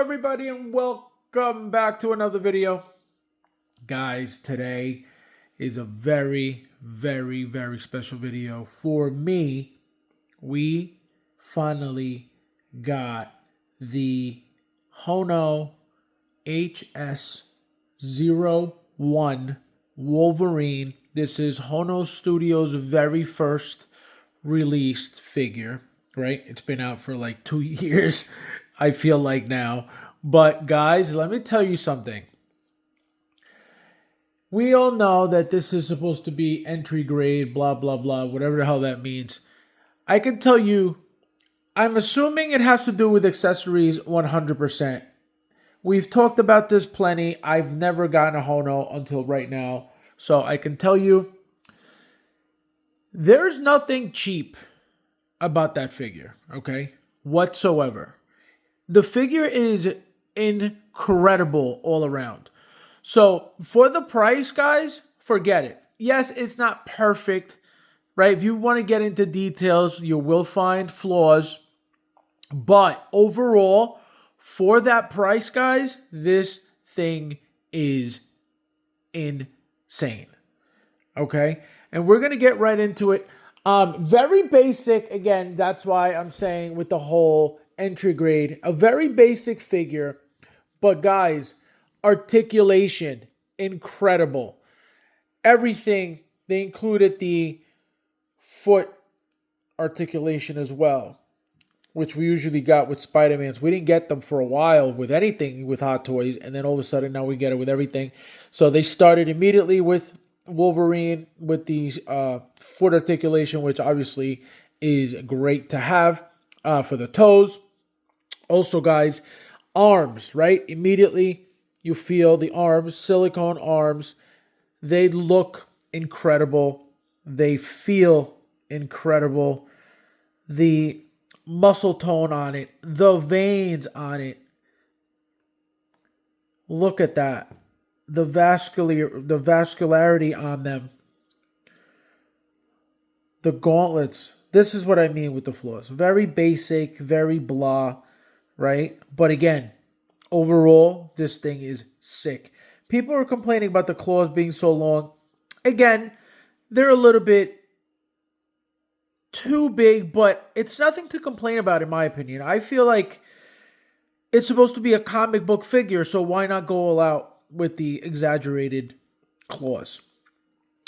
everybody, and welcome back to another video. Guys, today is a very special video for me. We finally got the Honō HS01 Wolverine. This is Honō Studio's very first released figure, right? It's been out for like 2 years, I feel like now. But guys, let me tell you something. We all know that this is supposed to be entry grade, blah, blah, blah, whatever the hell that means. I can tell you, I'm assuming it has to do with accessories 100%. We've talked about this plenty. I've never gotten a Honō until right now. So I can tell you, there's nothing cheap about that figure, okay? Whatsoever. The figure is incredible all around. So for the price, guys, forget it. Yes, it's not perfect, right? If you want to get into details, you will find flaws. But overall, for that price, guys, this thing is insane. Okay? And we're going to get right into it. Very basic, again, that's why I'm saying with the whole entry grade, a very basic figure. But guys, articulation, incredible. Everything, they included the foot articulation as well, which we usually got with Spider-Man's. We didn't get them for a while with anything with Hot Toys, and then all of a sudden now we get it with everything. So they started immediately with Wolverine with the foot articulation, which obviously is great to have for the toes. Also, guys, arms, right? Immediately you feel the arms, silicone arms. They look incredible. They feel incredible. The muscle tone on it, the veins on it. Look at that. The vascularity on them. The gauntlets. This is what I mean with the flaws. Very basic, very blah, right? But again, overall, this thing is sick. People are complaining about the claws being so long. Again, they're a little bit too big, but it's nothing to complain about in my opinion. I feel like it's supposed to be a comic book figure, so why not go all out with the exaggerated claws,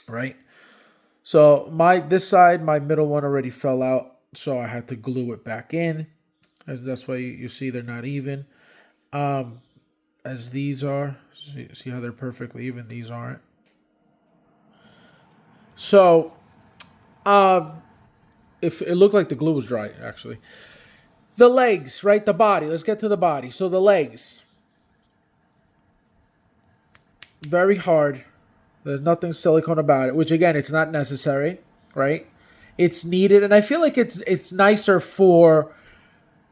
right? So this side, my middle one already fell out, so I had to glue it back in. That's why you see they're not even. As these are, see how they're perfectly even. These aren't. So, if it looked like the glue was dry, actually. The legs, right? The body. Let's get to the body. So the legs. Very hard. There's nothing silicone about it, which again, it's not necessary, right? It's needed, and I feel like it's nicer for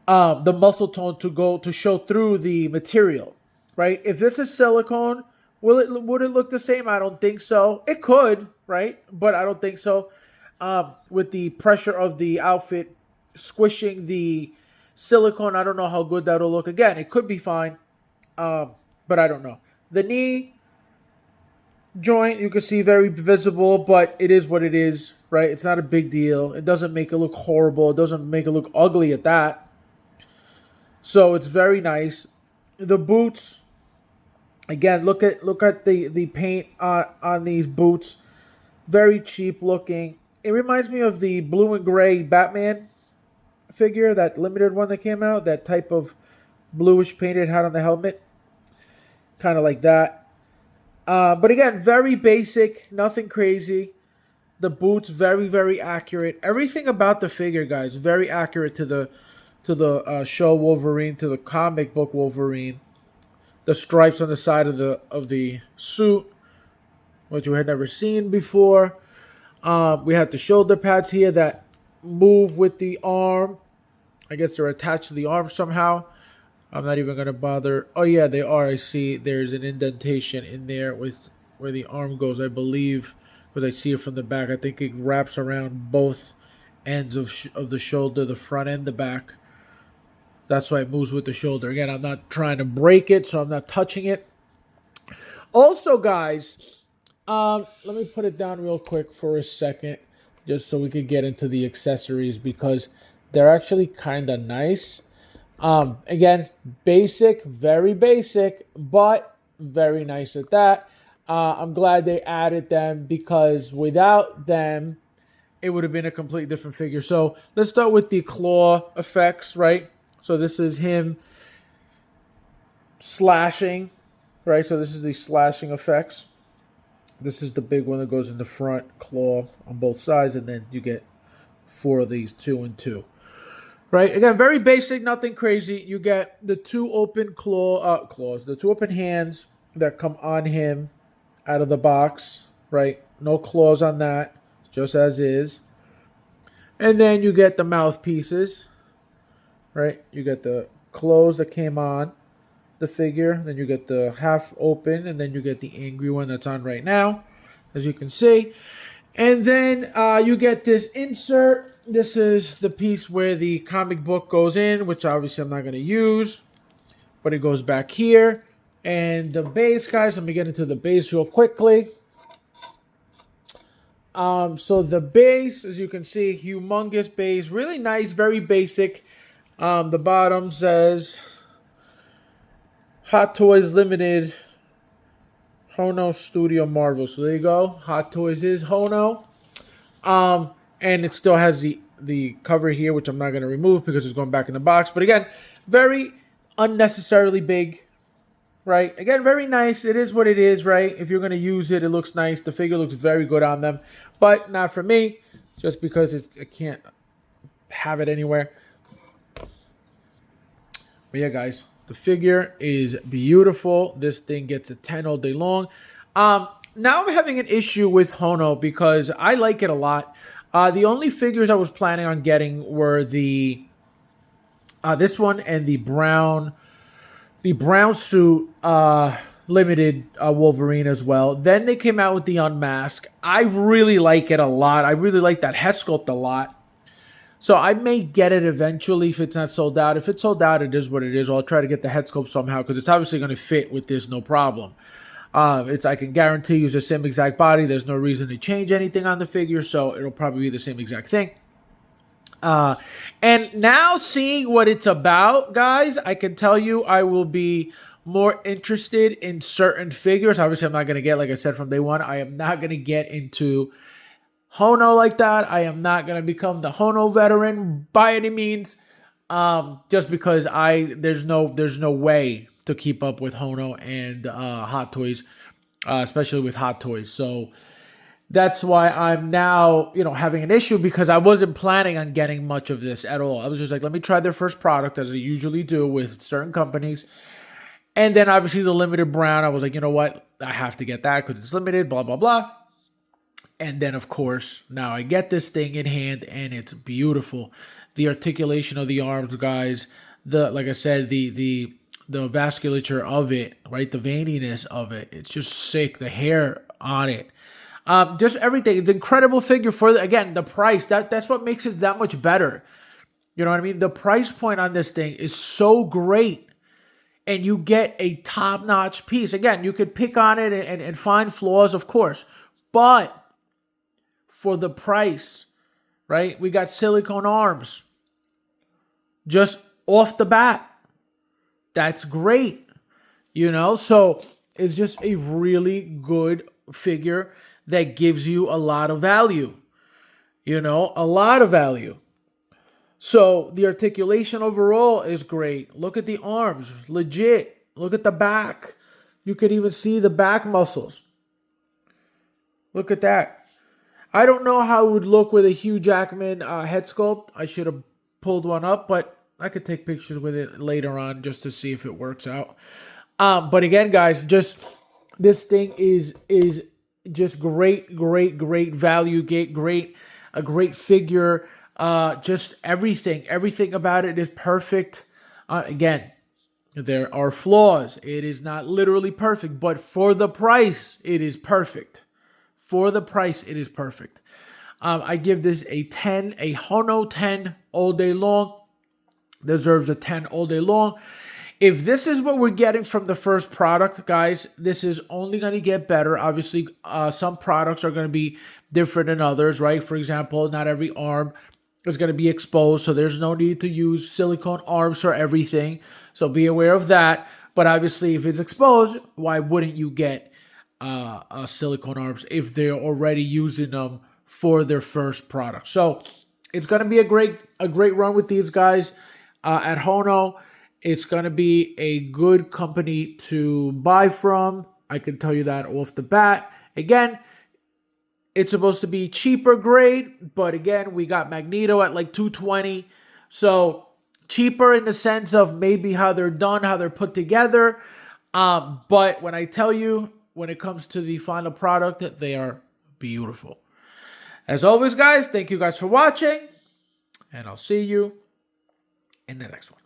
the muscle tone to show through the material, right? If this is silicone, would it look the same? I don't think so. It could, right? But I don't think so. With the pressure of the outfit squishing the silicone, I don't know how good that'll look. Again, it could be fine, but I don't know. The knee joint, you can see very visible, but it is what it is, right? It's not a big deal. It doesn't make it look horrible. It doesn't make it look ugly at that. So it's very nice. The boots, again, look at the paint on these boots. Very cheap looking. It reminds me of the blue and gray Batman figure, that limited one that came out, that type of bluish paint it had on the helmet. Kind of like that. But again, very basic, nothing crazy. The boots, very accurate. Everything about the figure, guys, very accurate to the show Wolverine, to the comic book Wolverine. The stripes on the side of the suit, which we had never seen before. We had the shoulder pads here that move with the arm. I guess they're attached to the arm somehow. I'm not even going to bother. Oh, yeah, they are. I see there's an indentation in there with where the arm goes, I believe, because I see it from the back. I think it wraps around both ends of the shoulder, the front and the back. That's why it moves with the shoulder. Again, I'm not trying to break it, so I'm not touching it. Also, guys, let me put it down real quick for a second, just so we could get into the accessories, because they're actually kind of nice. Again, basic, very basic, but very nice at that. I'm glad they added them, because without them, it would have been a completely different figure. So let's start with the claw effects, right? So this is him slashing, right? So this is the slashing effects. This is the big one that goes in the front, claw on both sides, and then you get 4 of these, 2 and 2. Right? Again, very basic, nothing crazy. You get the 2 open claws, the 2 open hands that come on him out of the box, right? No claws on that, just as is. And then you get the mouthpieces, right? You get the clothes that came on the figure, then you get the half open, and then you get the angry one that's on right now, as you can see. And then you get this insert. This is the piece where the comic book goes in, which obviously I'm not going to use, but it goes back here. And the base, guys, let me get into the base real quickly. So the base, as you can see, humongous base, really nice, very basic. The bottom says Hot Toys Limited Honō Studio Marvel. So there you go. Hot Toys is Honō. And it still has the cover here, which I'm not going to remove because it's going back in the box. But again, very unnecessarily big, right? Again, very nice. It is what it is, right? If you're going to use it, it looks nice. The figure looks very good on them. But not for me, just because I can't have it anywhere. But yeah, guys, the figure is beautiful. This thing gets a 10 all day long. Now I'm having an issue with Honō because I like it a lot. The only figures I was planning on getting were the this one and the brown suit limited Wolverine as well. Then they came out with the unmask. I really like it a lot. I really like that head sculpt a lot. So I may get it eventually if it's not sold out. If it's sold out, it is what it is. I'll try to get the head sculpt somehow because it's obviously going to fit with this, no problem. I can guarantee you it's the same exact body. There's no reason to change anything on the figure, so it'll probably be the same exact thing. And now seeing what it's about, guys, I can tell you I will be more interested in certain figures. Obviously, I'm not going to get, like I said from day one, I am not going to get into Honō like that. I am not going to become the Honō veteran by any means, just because there's no way to keep up with Honō and Hot Toys, especially with Hot Toys. So that's why I'm now, having an issue because I wasn't planning on getting much of this at all. I was just like, let me try their first product as I usually do with certain companies. And then obviously the limited brown, I was like, you know what? I have to get that because it's limited, blah, blah, blah. And then, of course, now I get this thing in hand and it's beautiful. The articulation of the arms, guys, like I said, the vasculature of it, right? The veininess of it. It's just sick. The hair on it. Just everything. It's an incredible figure for, again, the price. That's what makes it that much better. You know what I mean? The price point on this thing is so great. And you get a top-notch piece. Again, you could pick on it and find flaws, of course. But for the price, right? We got silicone arms. Just off the bat. That's great. So it's just a really good figure that gives you a lot of value. A lot of value. So the articulation overall is great. Look at the arms. Legit. Look at the back. You could even see the back muscles. Look at that. I don't know how it would look with a Hugh Jackman head sculpt. I should have pulled one up, but I could take pictures with it later on just to see if it works out. But again, guys, just this thing is just great value, a great figure. Just everything about it is perfect. Again, there are flaws. It is not literally perfect, but for the price, it is perfect. For the price, it is perfect. I give this a 10, a Honō 10 all day long. deserves a 10 all day long. If this is what we're getting from the first product, guys, this is only going to get better. Obviously, some products are going to be different than others, right? For example, not every arm is going to be exposed, so there's no need to use silicone arms for everything. So be aware of that. But obviously, if it's exposed, why wouldn't you get silicone arms if they're already using them for their first product? So it's going to be a great run with these guys at Honō. It's going to be a good company to buy from. I can tell you that off the bat. Again, it's supposed to be cheaper grade, but again, we got Magneto at like $220. So cheaper in the sense of maybe how they're done, how they're put together. But when I tell you, when it comes to the final product, they are beautiful. As always, guys, thank you guys for watching, and I'll see you in the next one.